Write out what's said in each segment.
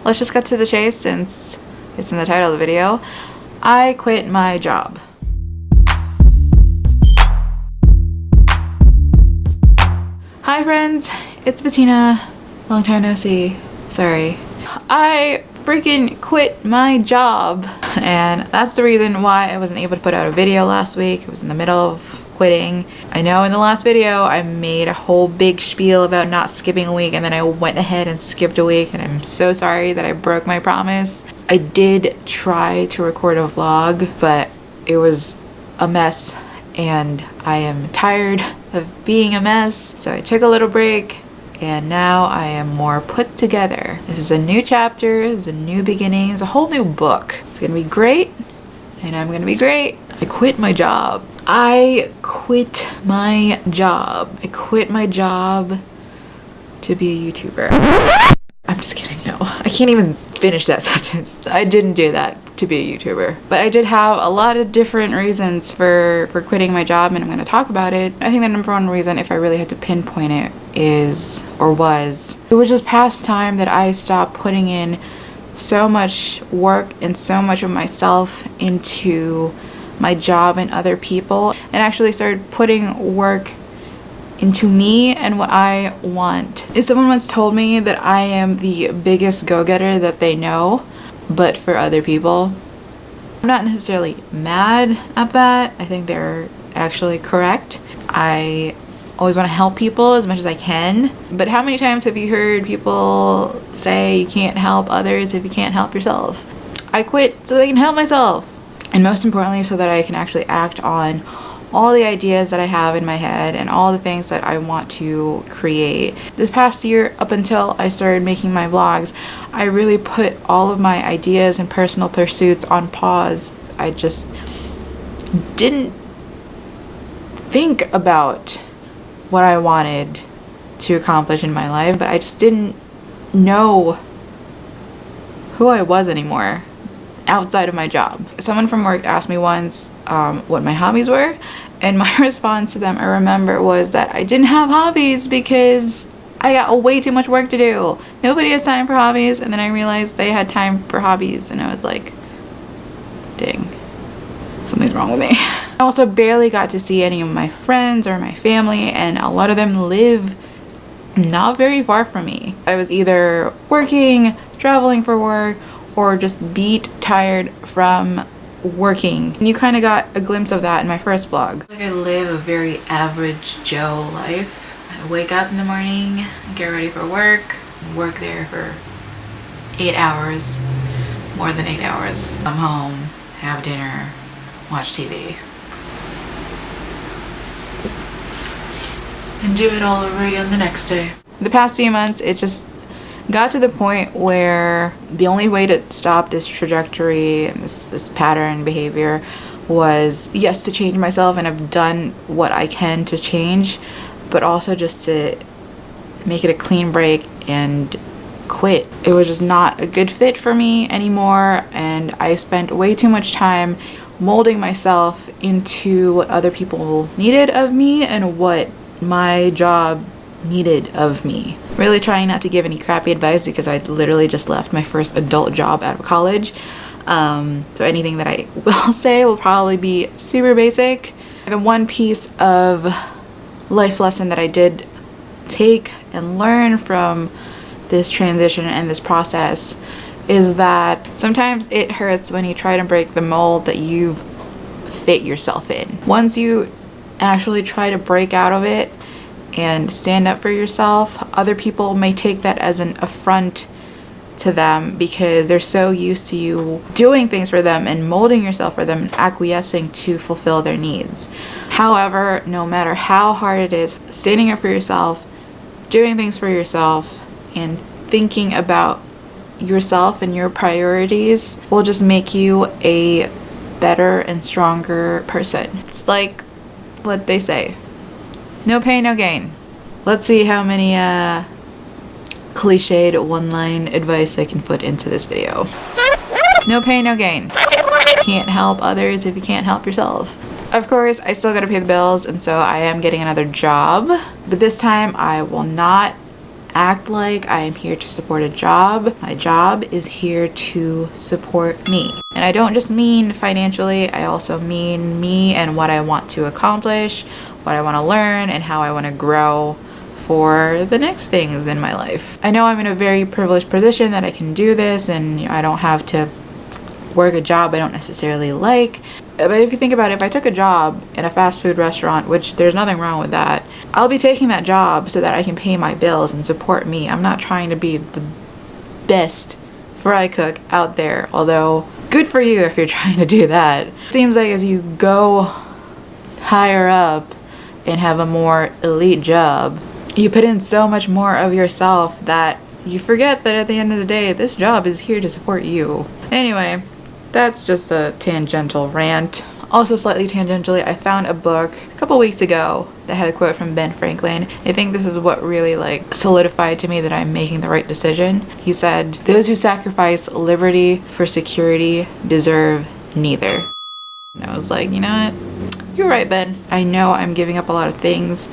let's just cut to the chase since it's in the title of the video. I quit my job. Hi friends, it's Bettina. Long time no see. Sorry. I freaking quit my job, and that's the reason why I wasn't able to put out a video last week. It was in the middle of quitting. I know in the last video I made a whole big spiel about not skipping a week, and then I went ahead and skipped a week, and I'm so sorry that I broke my promise. I did try to record a vlog, but it was a mess, and I am tired of being a mess, so I took a little break, and now I am more put together. This is a new chapter, this is a new beginning, it's a whole new book. It's gonna be great, and I'm gonna be great. I quit my job. I quit my job. I quit my job to be a YouTuber. I'm just kidding, no. I can't even finish that sentence. I didn't do that to be a YouTuber. But I did have a lot of different reasons for quitting my job, and I'm gonna talk about it. I think the number one reason, if I really had to pinpoint it, it was just past time that I stopped putting in so much work and so much of myself into my job and other people, and actually started putting work into me and what I want. If someone once told me that I am the biggest go-getter that they know, but for other people. I'm not necessarily mad at that. I think they're actually correct. I always want to help people as much as I can, but how many times have you heard people say you can't help others if you can't help yourself? I quit so that I can help myself, and most importantly so that I can actually act on all the ideas that I have in my head and all the things that I want to create. This past year, up until I started making my vlogs, I really put all of my ideas and personal pursuits on pause. I just didn't think about what I wanted to accomplish in my life, but I just didn't know who I was anymore outside of my job. Someone from work asked me once what my hobbies were, and my response to them, I remember, was that I didn't have hobbies because I got way too much work to do. Nobody has time for hobbies. And then I realized they had time for hobbies, and I was like, dang, something's wrong with me. I also barely got to see any of my friends or my family, and a lot of them live not very far from me. I was either working, traveling for work, or just beat, tired from working. And you kind of got a glimpse of that in my first vlog. Like, I live a very average Joe life. I wake up in the morning, get ready for work there for 8 hours, more than 8 hours. Come home, have dinner, watch TV, and do it all over again the next day. The past few months, it just got to the point where the only way to stop this trajectory and this pattern behavior was, yes, to change myself, and I've done what I can to change, but also just to make it a clean break and quit. It was just not a good fit for me anymore, and I spent way too much time molding myself into what other people needed of me and what my job needed of me. Really trying not to give any crappy advice because I literally just left my first adult job out of college. So anything that I will say will probably be super basic. The one piece of life lesson that I did take and learn from this transition and this process is that sometimes it hurts when you try to break the mold that you've fit yourself in. Once you actually try to break out of it and stand up for yourself, other people may take that as an affront to them because they're so used to you doing things for them and molding yourself for them and acquiescing to fulfill their needs. However, no matter how hard it is, standing up for yourself, doing things for yourself, and thinking about yourself and your priorities will just make you a better and stronger person. It's like what they say, no pain, no gain. Let's see how many cliched one-line advice I can put into this video. No pain, no gain. Can't help others if you can't help yourself. Of course, I still gotta pay the bills, and so I am getting another job, but this time I will not act like I am here to support a job. My job is here to support me. And I don't just mean financially, I also mean me and what I want to accomplish, what I want to learn, and how I want to grow for the next things in my life. I know I'm in a very privileged position that I can do this, and I don't have to work a job I don't necessarily like. But if you think about it, if I took a job in a fast food restaurant, which there's nothing wrong with that, I'll be taking that job so that I can pay my bills and support me. I'm not trying to be the best fry cook out there, although good for you if you're trying to do that. It seems like as you go higher up and have a more elite job, you put in so much more of yourself that you forget that at the end of the day, this job is here to support you. Anyway, that's just a tangential rant. Also slightly tangentially, I found a book a couple weeks ago that had a quote from Ben Franklin. I think this is what really solidified to me that I'm making the right decision. He said, "Those who sacrifice liberty for security deserve neither." And I was like, you know what? You're right, Ben. I know I'm giving up a lot of things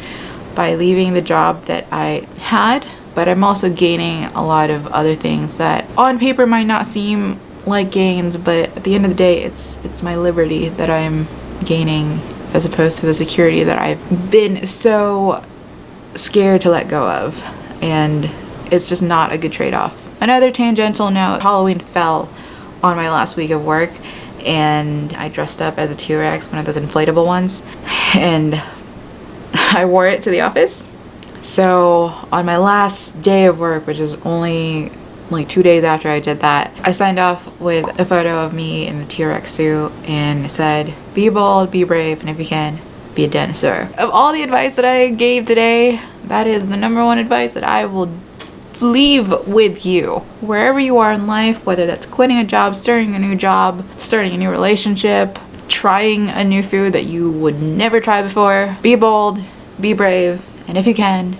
by leaving the job that I had, but I'm also gaining a lot of other things that on paper might not seem like gains, but at the end of the day, it's my liberty that I'm gaining as opposed to the security that I've been so scared to let go of, and it's just not a good trade-off. Another tangential note, Halloween fell on my last week of work, and I dressed up as a T-Rex, one of those inflatable ones, and I wore it to the office. So on my last day of work, which is only 2 days after I did that, I signed off with a photo of me in the T-Rex suit and said, "Be bold, be brave, and if you can, be a dinosaur." Of all the advice that I gave today, that is the number one advice that I will leave with you. Wherever you are in life, whether that's quitting a job, starting a new job, starting a new relationship, trying a new food that you would never try before, be bold, be brave, and if you can,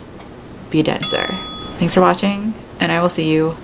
be a dinosaur. Thanks for watching, and I will see you